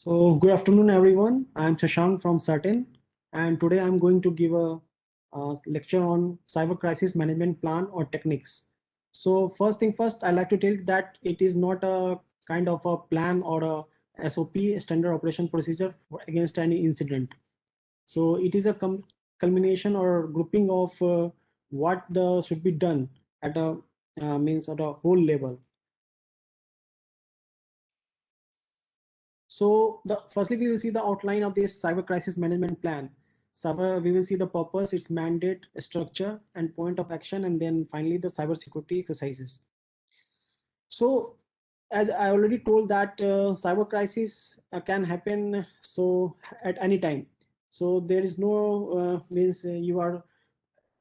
So, good afternoon, everyone. I'm Shashank from Certain, and today I'm going to give a lecture on cyber crisis management plan or techniques. So, first thing first, I like to tell that it is not a kind of a plan or a SOP, standard operation procedure against any incident. So, it is a culmination or grouping of what the should be done at a means at a whole level. So the firstly, we will see the outline of this cyber crisis management plan. We will see the purpose, its mandate, structure, and point of action, and then finally the cyber security exercises. So, as I already told that cyber crisis can happen at any time. So there is no means you are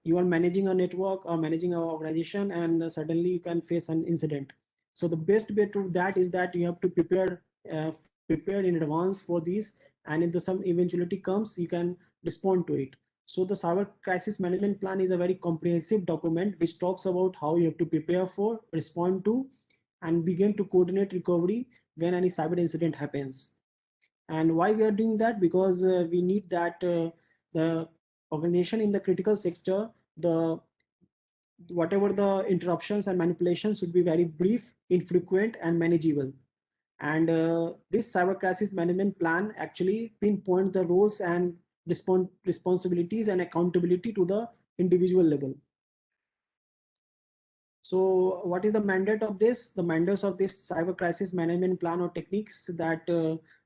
managing a network or managing an organization, and suddenly you can face an incident. So the best way to that is that you have to uh, prepare in advance for these, and if the some eventuality comes, you can respond to it. So the cyber crisis management plan is a very comprehensive document which talks about how you have to prepare for, respond to, and begin to coordinate recovery when any cyber incident happens. And why we are doing that? Because we need that the organization in the critical sector, the whatever the interruptions and manipulations should be very brief, infrequent, and manageable. And this cyber crisis management plan actually pinpoint the roles and responsibilities and accountability to the individual level. So what is the mandate of this? The mandates of this cyber crisis management plan or techniques that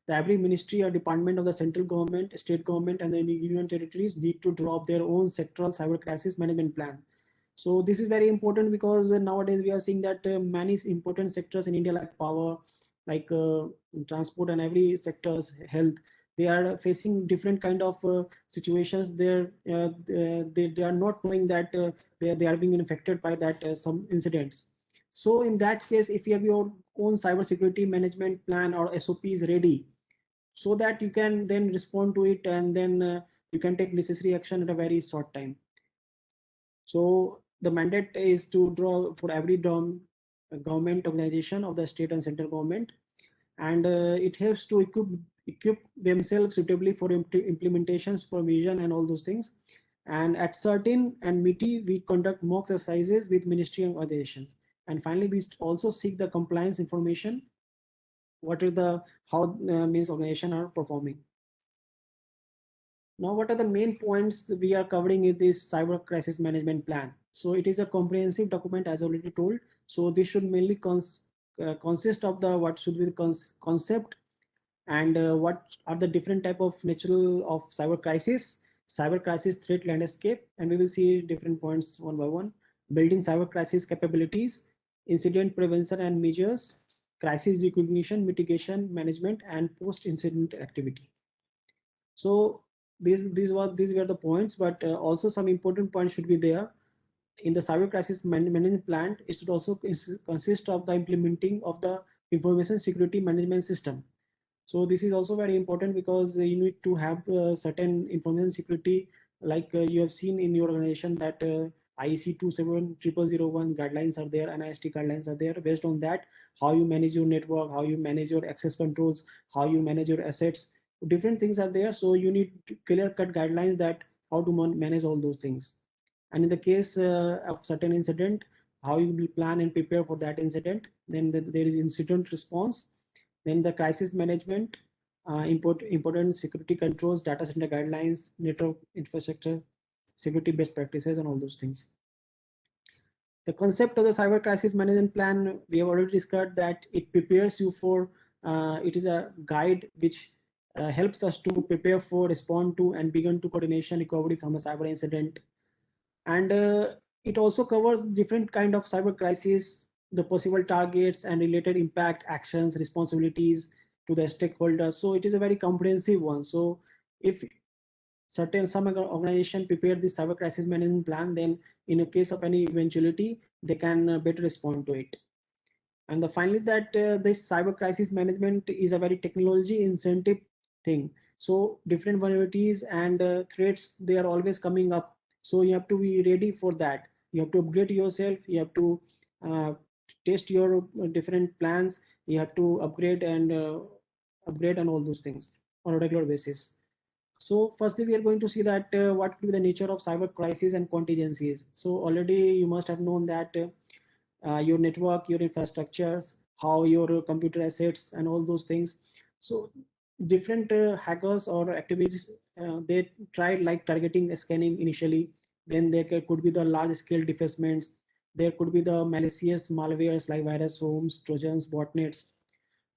every ministry or department of the central government, state government, and the union territories need to draw up their own sectoral cyber crisis management plan. So this is very important because nowadays we are seeing that many important sectors in India like power, like transport and every sectors, health, they are facing different kind of situations. They are not knowing that they are being infected by that some incidents. So in that case, if you have your own cyber security management plan or SOPs ready, so that you can then respond to it, and then you can take necessary action at a very short time. So the mandate is to draw for every government organization of the state and central government, and it helps to equip themselves suitably for implementation, supervision, and all those things. And at Certain and MITI, we conduct mock exercises with ministry and organizations. And finally, we also seek the compliance information. What is the how means organization are performing. Now, what are the main points we are covering in this cyber crisis management plan? So it is a comprehensive document, as already told. So this should mainly consist of the what should be the concept, and what are the different type of natural of cyber crisis threat landscape, and we will see different points one by one. Building cyber crisis capabilities, incident prevention and measures, crisis recognition, mitigation, management, and post incident activity. So these were the points, but also some important points should be there in the cyber crisis management plan. It should also consist of the implementing of the information security management system. So this is also very important because you need to have certain information security, like you have seen in your organization that IEC 27001 guidelines are there, and NIST guidelines are there. Based on that, how you manage your network, how you manage your access controls, how you manage your assets, different things are there. So you need clear cut guidelines that how to manage all those things. And in the case of certain incident, how you will plan and prepare for that incident. Then there is incident response, then the crisis management, important security controls, data center guidelines, network infrastructure, security best practices, and all those things. The concept of the cyber crisis management plan, we have already discussed that it prepares you for, it is a guide which helps us to prepare for, respond to, and begin to coordination recovery from a cyber incident. And it also covers different kind of cyber crisis, the possible targets and related impact, actions, responsibilities to the stakeholders. So it is a very comprehensive one. So if some organization prepare this cyber crisis management plan, then in a case of any eventuality, they can better respond to it. And finally, that this cyber crisis management is a very technology incentive thing. So different vulnerabilities and threats, they are always coming up. So you have to be ready for that. You have to upgrade yourself. You have to uh, test your different plans. You have to upgrade and upgrade and all those things on a regular basis. So firstly, we are going to see that what could be the nature of cyber crisis and contingencies. So already you must have known that your network, your infrastructures, how your computer assets and all those things. So different hackers or activities, they tried like targeting scanning initially. Then there could be the large scale defacements. There could be the malicious malwares like virus homes, trojans, botnets.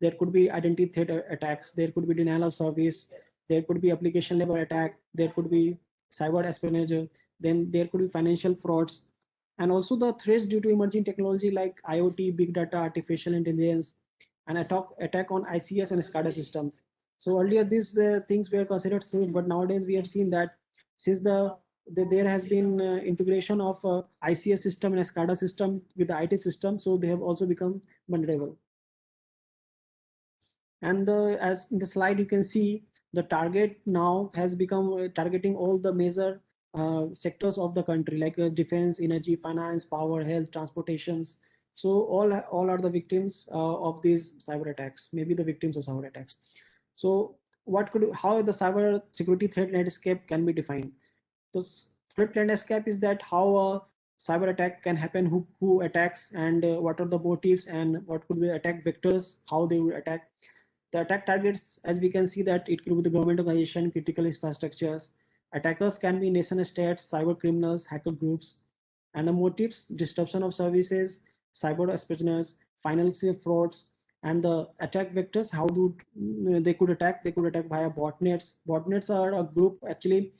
There could be identity threat attacks. There could be denial of service. There could be application level attack. There could be cyber espionage. Then there could be financial frauds, and also the threats due to emerging technology like IoT, big data, artificial intelligence, and attack on ICS and SCADA systems. So earlier these things were considered safe, but nowadays we have seen that since there has been integration of ICS system and SCADA system with the IT system, so they have also become vulnerable. And as in the slide you can see, the target now has become targeting all the major sectors of the country like defense, energy, finance, power, health, transportations. So all are the victims of these cyber attacks, maybe the victims of cyber attacks. So how the cyber security threat landscape can be defined? The threat landscape is that how a cyber attack can happen, who attacks, and what are the motives, and what could be attack vectors, how they will attack. The attack targets, as we can see, that it could be the government organization, critical infrastructures. Attackers can be nation states, cyber criminals, hacker groups. And the motives: disruption of services, cyber espionage, financial frauds. And the attack vectors, how do they could attack? They could attack via botnets. Botnets are a group, actually,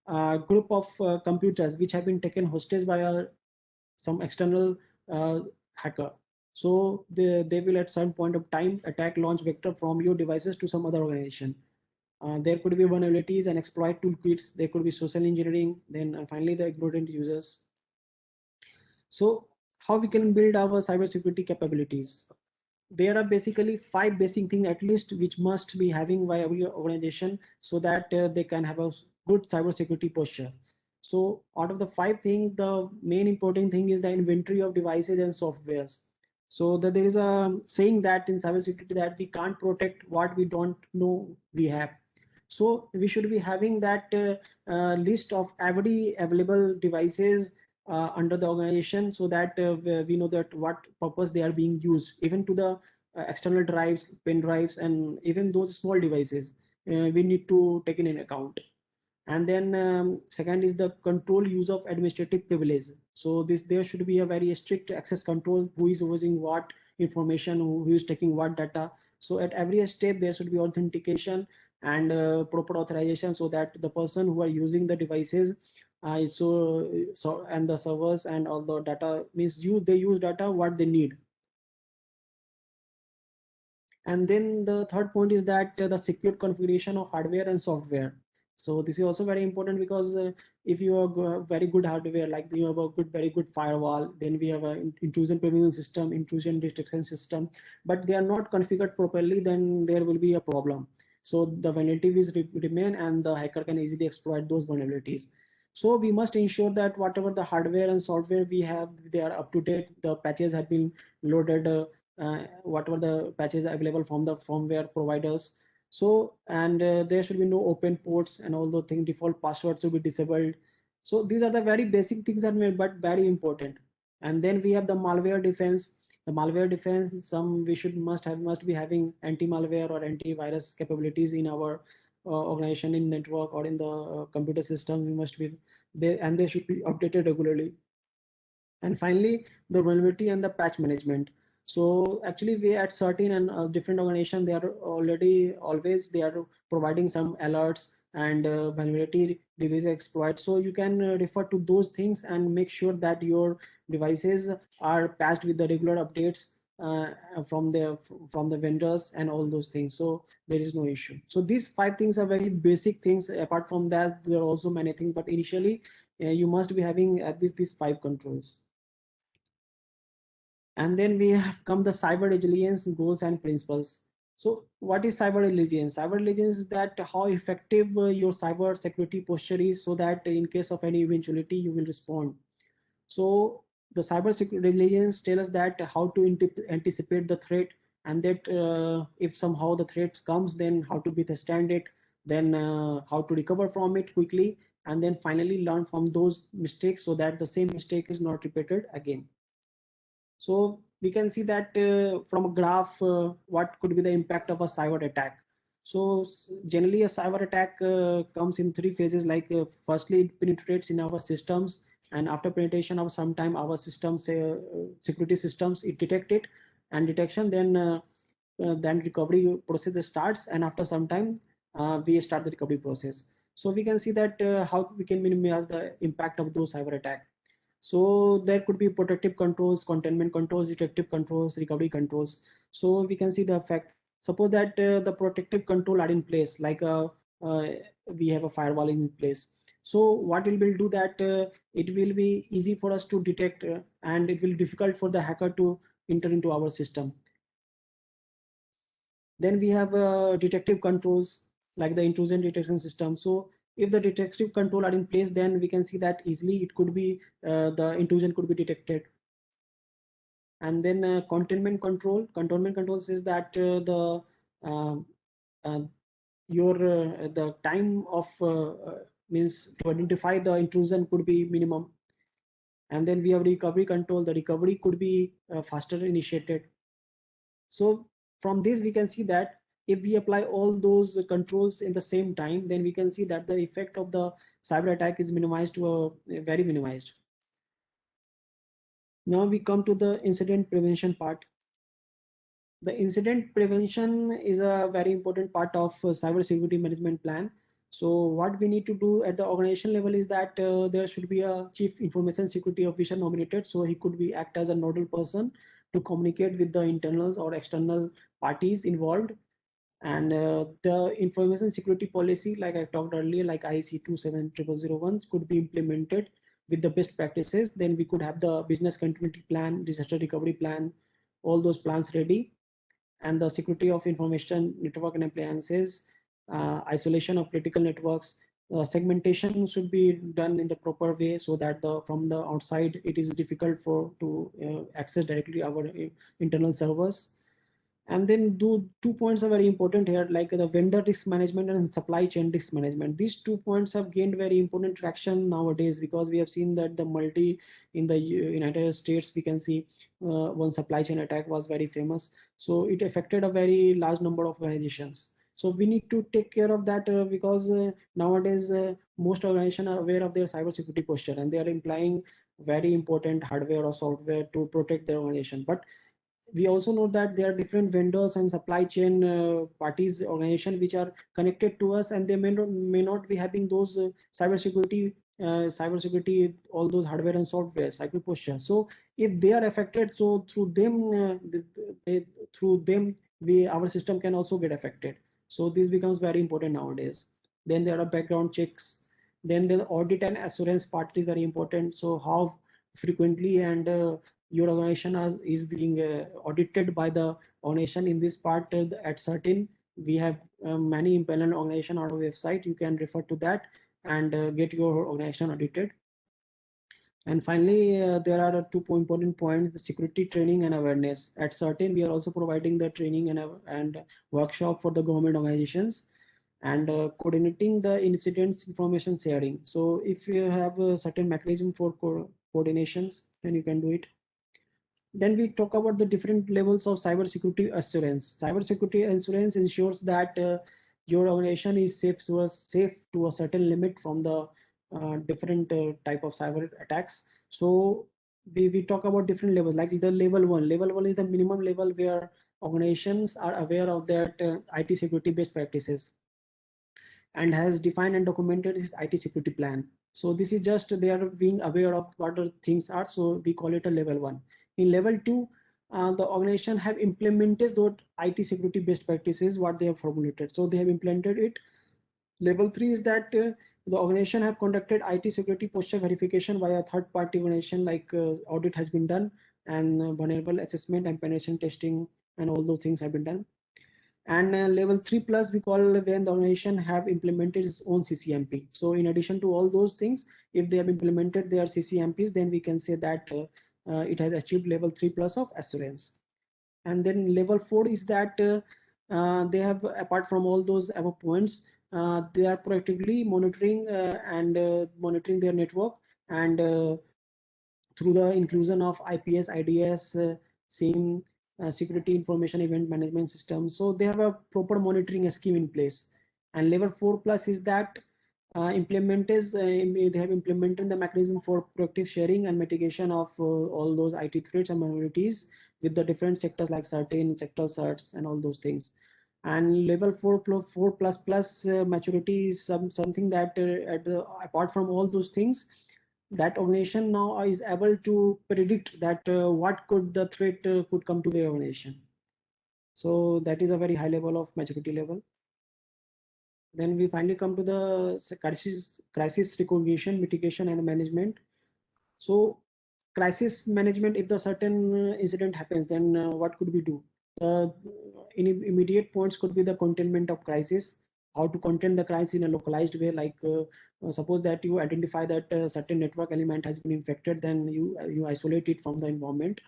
a group of computers which have been taken hostage by some external hacker. So they will at some point of time attack launch vector from your devices to some other organization. There could be vulnerabilities and exploit toolkits. There could be social engineering. Then finally the ignorant users. So how we can build our cybersecurity capabilities? There are basically 5 basic things at least which must be having by every organization so that they can have a good cybersecurity posture. So out of the 5 things, the main important thing is the inventory of devices and softwares. So that there is a saying that in cybersecurity that we can't protect what we don't know we have. So we should be having that list of every available devices under the organization, so that we know that what purpose they are being used, even to the external drives, pen drives, and even those small devices we need to take in account. And then second is the control use of administrative privilege. So there should be a very strict access control, who is using what information, who is taking what data. So at every step there should be authentication and proper authorization, so that the person who are using the devices and the servers and all the data means they use data what they need. And then the third point is that the secure configuration of hardware and software. So this is also very important, because if you have a very good hardware, like you have a very good firewall, then we have an intrusion prevention system, intrusion detection system, but they are not configured properly, then there will be a problem. So the vulnerabilities remain, and the hacker can easily exploit those vulnerabilities. So we must ensure that whatever the hardware and software we have, they are up to date. The patches have been loaded, whatever the patches available from the firmware providers. So, and there should be no open ports, and all the things, default passwords should be disabled. So these are the very basic things that made, but very important. And then we have the malware defense. The malware defense, we must be having anti-malware or antivirus capabilities in our organization, in network, or in the computer system. We must be there, and they should be updated regularly. And finally, the vulnerability and the patch management. So actually we at certain and different organization, they are always they are providing some alerts and vulnerability release exploit. So you can refer to those things and make sure that your devices are patched with the regular updates from the vendors and all those things, so there is no issue. So these 5 things are very basic things. Apart from that, there are also many things, but initially you must be having at least these 5 controls. And then we have come the cyber resilience goals and principles. So what is cyber resilience? Cyber resilience is that how effective your cyber security posture is, so that in case of any eventuality you will respond. So the cyber resilience tells us that how to anticipate the threat, and that if somehow the threat comes, then how to withstand it, then how to recover from it quickly, and then finally learn from those mistakes so that the same mistake is not repeated again. So we can see that from a graph, what could be the impact of a cyber attack. So generally a cyber attack comes in three phases, like firstly it penetrates in our systems, and after penetration of some time our systems, security systems, it detect it, and detection, then recovery process starts, and after some time we start the recovery process. So we can see that how we can minimize the impact of those cyber attack. So there could be protective controls, containment controls, detective controls, recovery controls. So we can see the effect. Suppose that the protective control are in place, like uh, we have a firewall in place. So what it will do that it will be easy for us to detect, and it will be difficult for the hacker to enter into our system. Then we have detective controls, like the intrusion detection system. So if the detective control are in place, then we can see that easily it could be the intrusion could be detected. And then containment controls is that um, uh, your the time of means to identify the intrusion could be minimum. And then we have recovery control. The recovery could be faster initiated. So from this we can see that if we apply all those controls in the same time, then we can see that the effect of the cyber attack is minimized to a very minimized. Now we come to the incident prevention part. The incident prevention is a very important part of cyber security management plan. So what we need to do at the organization level is that there should be a chief information security officer nominated. So he could be act as a nodal person to communicate with the internals or external parties involved. And the information security policy, like I talked earlier, like IEC 27001 could be implemented with the best practices. Then we could have the business continuity plan, disaster recovery plan, all those plans ready. And the security of information network and appliances, isolation of critical networks, segmentation should be done in the proper way so that from the outside it is difficult for to access directly our internal servers. And then do 2 points are very important here, like the vendor risk management and supply chain risk management. These 2 points have gained very important traction nowadays, because we have seen that the multi in the United States, we can see one supply chain attack was very famous. So it affected a very large number of organizations. So we need to take care of that, because nowadays most organizations are aware of their cybersecurity posture, and they are implying very important hardware or software to protect their organization. But we also know that there are different vendors and supply chain parties organization which are connected to us, and they may not be having those cybersecurity, all those hardware and software cyber posture. So if they are affected, so through them through them we our system can also get affected. So this becomes very important nowadays. Then there are background checks. Then the audit and assurance part is very important. So how frequently and your organization is being audited by the organization. In this part, at certain we have many impellent organization on our website. You can refer to that and get your organization audited. And finally, there are two important points: the security training and awareness. At certain, we are also providing the training and workshop for the government organizations, and coordinating the incidents information sharing. So if you have a certain mechanism for coordinations, then you can do it. Then we talk about the different levels of cybersecurity assurance. Cybersecurity assurance ensures that your organization is safe to a certain limit from the different type of cyber attacks. So we talk about different levels, like the level one. Level one is the minimum level where organizations are aware of that IT security best practices and has defined and documented his IT security plan. So this is just they are being aware of what the things are. So we call it a level one. In level two, the organization have implemented those IT security best practices, what they have formulated. So they have implemented it. Level three is that the organization have conducted IT security posture verification via third party organization, like audit has been done, and vulnerable assessment and penetration testing and all those things have been done. And level 3 plus we call when the organization have implemented its own CCMP. So in addition to all those things, if they have implemented their CCMPs, then we can say that it has achieved level 3 plus of assurance. And then level 4 is that they have, apart from all those above points, they are proactively monitoring and monitoring their network, and through the inclusion of IPS, IDS, SIEM, security information event management system. So they have a proper monitoring scheme in place. And level 4 plus is that they have implemented the mechanism for proactive sharing and mitigation of all those IT threats and vulnerabilities with the different sectors like certain sector certs and all those things. And level 4 plus maturity is something that apart from all those things, that organization now is able to predict that what could the threat could come to the organization. So that is a very high level of maturity level. Then we finally come to the crisis recognition, mitigation, and management. So crisis management, if the certain incident happens, then what could we do? The immediate points could be the containment of crisis, how to contain the crisis in a localized way. Like suppose that you identify that a certain network element has been infected, then you isolate it from the environment.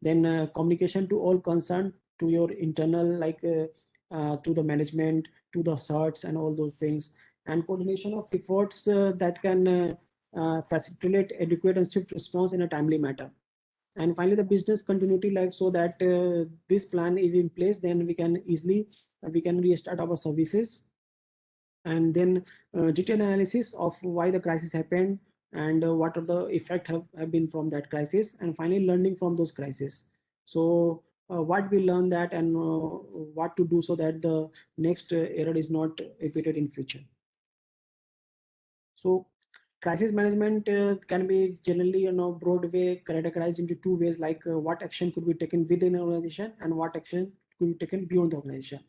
Then communication to all concerned, to your internal, like to the management, to the certs and all those things, and coordination of efforts that can facilitate adequate and swift response in a timely manner. And finally, the business continuity, like so that this plan is in place, then we can restart our services. And then detailed analysis of why the crisis happened, and what are the effect have been from that crisis, and finally learning from those crises. So what we learn that, and what to do so that the next error is not repeated in future. So crisis management can be generally, broad way categorized into two ways, like what action could be taken within an organization and what action could be taken beyond the organization.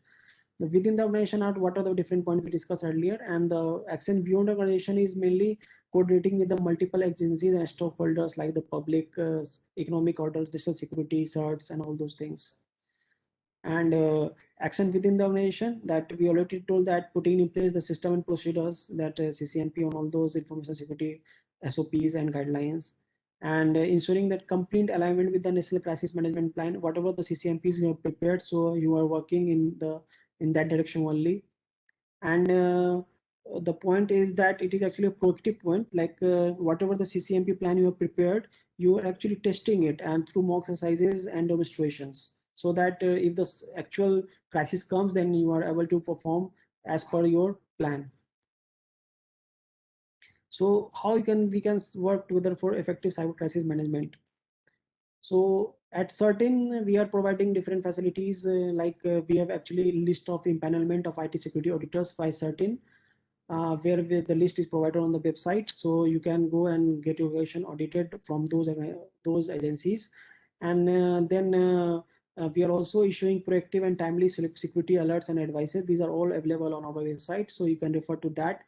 The within the organization are what are the different points we discussed earlier, and the action beyond the organization is mainly coordinating with the multiple agencies and stakeholders like the public, economic order, digital security, certs, and all those things. And action within the organization, that we already told, that putting in place the system and procedures, that CCNP on all those information security SOPs and guidelines, and ensuring that complete alignment with the national crisis management plan, whatever the CCMPs you have prepared, so you are working in that direction only. And the point is that it is actually a proactive point, like whatever the CCMP plan you have prepared, you are actually testing it and through mock exercises and demonstrations, so that if the actual crisis comes, then you are able to perform as per your plan. So how we can work together for effective cyber crisis management? So at Certain, we are providing different facilities, like we have actually list of empanelment of IT security auditors by Certain, where the list is provided on the website. So you can go and get your organization audited from those agencies. And then we are also issuing proactive and timely security alerts and advices. These are all available on our website, so you can refer to that.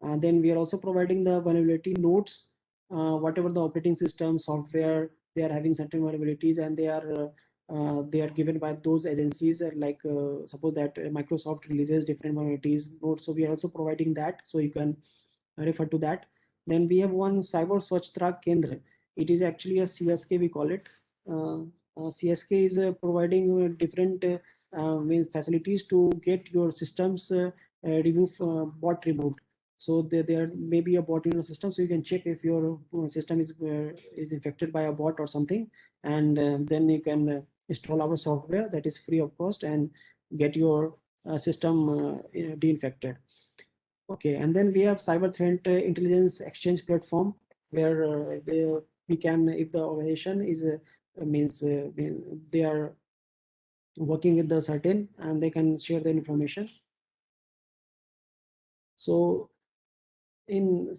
Then we are also providing the vulnerability notes, whatever the operating system software, they are having certain vulnerabilities, and they are given by those agencies, like suppose that Microsoft releases different vulnerabilities notes, so we are also providing that, so you can refer to that. Then we have one Cyber Swachhta Kendra. It is actually a CSK, we call it. CSK is providing different facilities to get your systems bot removed. So there may be a bot in your system, so you can check if your system is infected by a bot or something, and then you can install our software that is free of cost and get your system de-infected. Okay, and then we have cyber threat intelligence exchange platform, where we can, if the organization is means they are working with the certain, and they can share the information. So in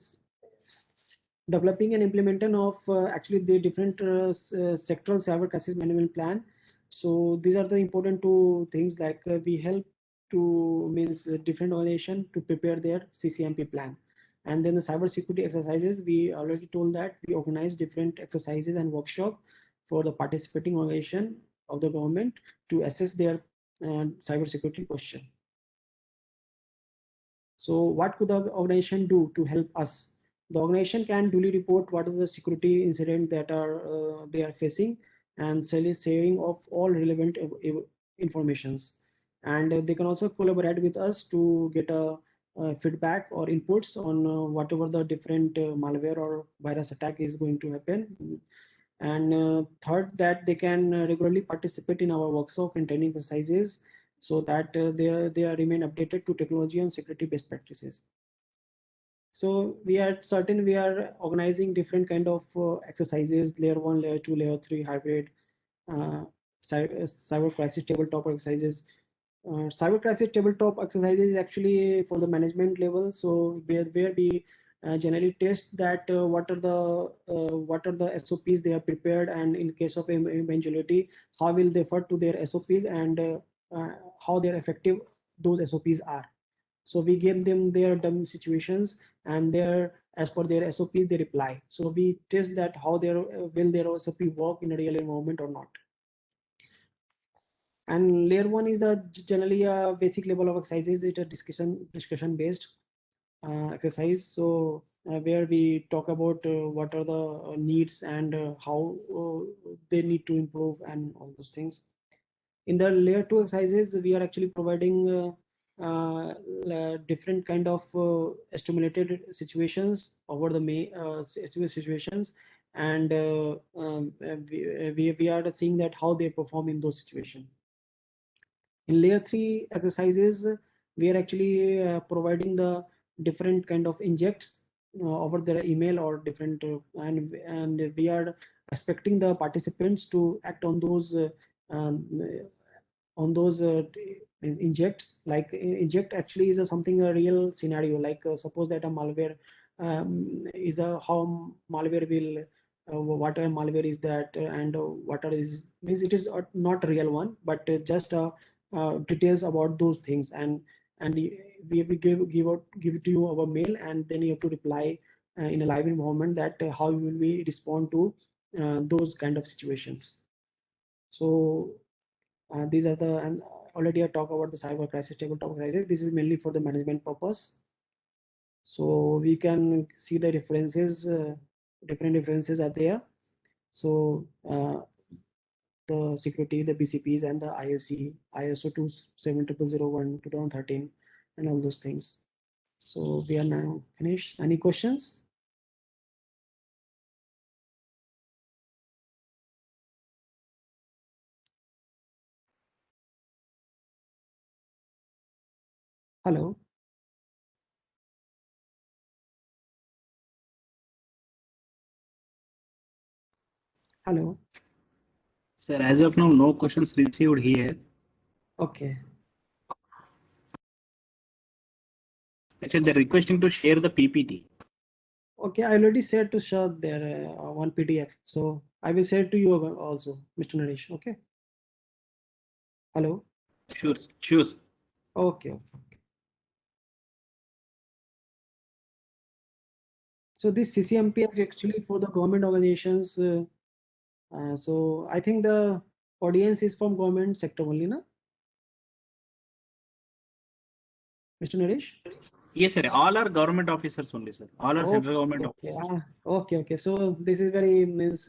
developing and implementation of actually the different sectoral cyber crisis management plan, so these are the important two things, like we help to different organization to prepare their CCMP plan. And then the cyber security exercises, we already told that we organize different exercises and workshop for the participating organization of the government to assess their cyber security posture. So what could the organization do to help us? The organization can duly report what are the security incidents that are they are facing, and saving of all relevant informations. And they can also collaborate with us to get a feedback or inputs on whatever the different malware or virus attack is going to happen. And third, that they can regularly participate in our workshop and training exercises, so that they are remain updated to technology and security best practices. So we are organizing different kind of exercises: layer 1, layer 2, layer 3, hybrid, uh, cyber crisis tabletop exercises. Cyber crisis tabletop exercises is actually for the management level. So where we generally test that what are the SOPs they have prepared, and in case of eventuality, how will they refer to their SOPs, and how they're effective those SOPs are. So we give them their dumb situations, and their as per their SOPs they reply. So we test that how their will their SOP work in a real environment or not. And layer 1 is the generally a basic level of exercises. It's a discussion based exercise. So where we talk about what are the needs, and how they need to improve, and all those things. In the layer 2 exercises, we are actually providing different kind of stimulated situations over the situations, and we are seeing that how they perform in those situations. In layer 3 exercises, we are actually providing the different kind of injects over their email or different and we are expecting the participants to act um, on those injects. Like inject actually is something a real scenario, like suppose that a malware is a how malware will what a malware is that and what are is means it is not a real one, but just details about those things. And we give it to you over mail, and then you have to reply in a live environment that how you will be respond to those kind of situations. So these are the, and already I talked about the cyber crisis tabletop exercises. This is mainly for the management purpose. So we can see the differences, different differences are there. So the security, the BCPs, and the ISO 27001 2013, and all those things. So we are now finished. Any questions? Hello. Hello. Sir, as of now, no questions received here. Okay. Actually, they're requesting to share the PPT. Okay, I already said to share their one PDF. So I will share to you also, Mr. Naresh. Okay. Hello. Sure, sure. Okay. So this CCMP is actually for the government organizations. So I think the audience is from government sector only, na? Mr. Naresh? Yes, sir. All are government officers only, sir. All are central government Okay. officers. Okay. So this is very means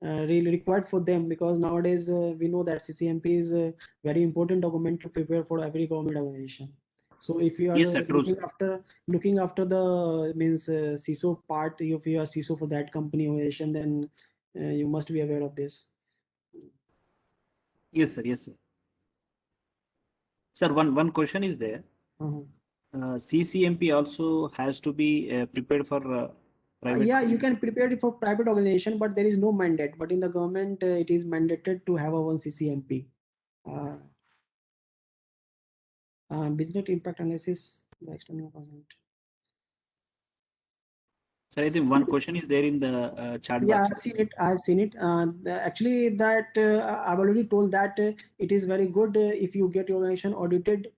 really required for them, because nowadays we know that CCMP is a very important document to prepare for every government organization. So if you are Yes, sir. True, sir. looking after the means CISO part, if you are CISO for that company organization, then you must be aware of this. Yes, sir. Yes, sir. Sir, one question is there. Uh-huh. CCMP also has to be prepared for private. Yeah, you can prepare it for private organization, but there is no mandate. But in the government, it is mandated to have a one CCMP. Uh, business impact analysis by external consent. Sir, I think one question is there in the chat Yeah, box. I've seen it. I've seen it. Actually, that I've already told that it is very good if you get your organization audited.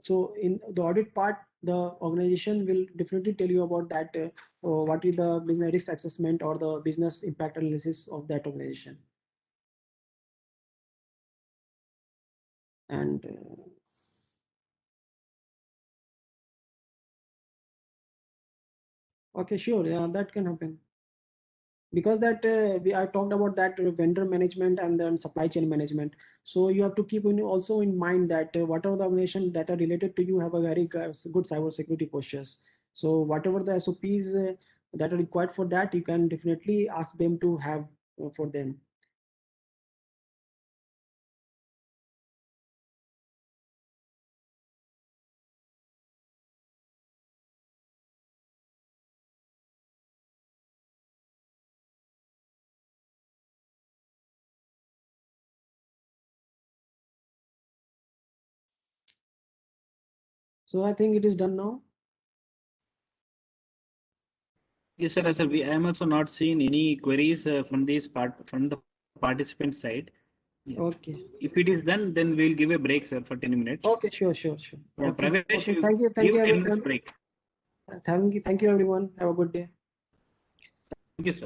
So in the audit part, the organization will definitely tell you about that. What is the business risk assessment or the business impact analysis of that organization. And okay, sure. Yeah, that can happen. because that I talked about that vendor management and then supply chain management. So you have to keep also in mind that whatever the organization that are related to you have a very good cybersecurity postures. So whatever the SOPs that are required for that, you can definitely ask them to have for them. So I think it is done now. Yes, sir. Sir, I am also not seeing any queries from the participant side. Yeah. Okay. If it is done, then we'll give a break, sir, for 10 minutes. Okay, sure. Yeah, Okay. Pravesh, Okay. you Thank you. give 10 minutes everyone. break. Thank you everyone. Have a good day. Thank you, sir.